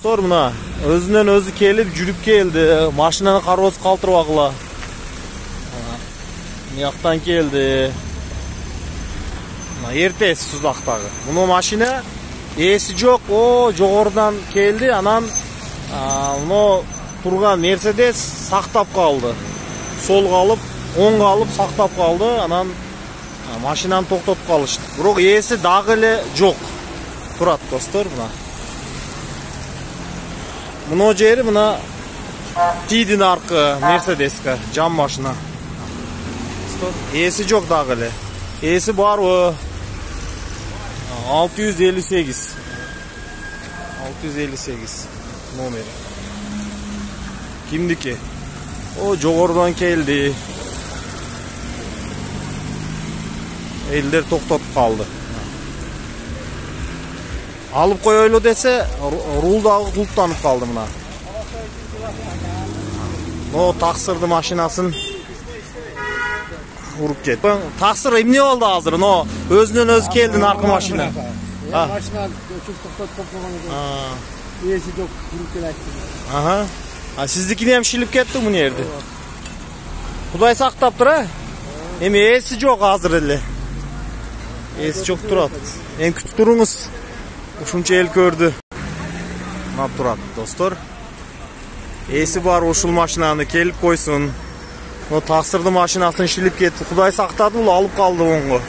Dostlar, mına özünden özü kelip жүрүp keldi. Maşinanı karoz kалтырбагыла. Мыяктан келди. Эртеси Сузактагы. Муну машина эси жок, жогорудан келди. Анан муну турган Мерседес сактап калды. Солга алып, оңго алып сактап калды. Анан машинаны токтотуп калышты. Бирок эси дагы эле жок. Турат достор, мына. Муну жери мына тийдин аркы Мерседеске, жан машина. Эси жок дагы эле. Эси барбы? 658. 658 номер. Кимдики? Жогорудан келди. Элдер токтотуп калды. Алып коелу десе, рул дагы кулуптанып калды мына. Таксырды машинасын уруп кетти. Таксыр эмне болду азыр? Өзүнөн өзү келди аркы машина. Машина токтотуп койгон. Эси жок, уруп келет. Сиздикини hem шилип кетти мына жерде. Кудай сактаптыр, Эми эси жок азыр эле. Эси жок турат. Эми күтүп туруңуз. Ушунча эл көрдү. Мына турат, достор. Эси бар ушул машинаны келип койсун. Таксырды машинасын шилип кетти. Кудай сактады, бул алып калды оңго.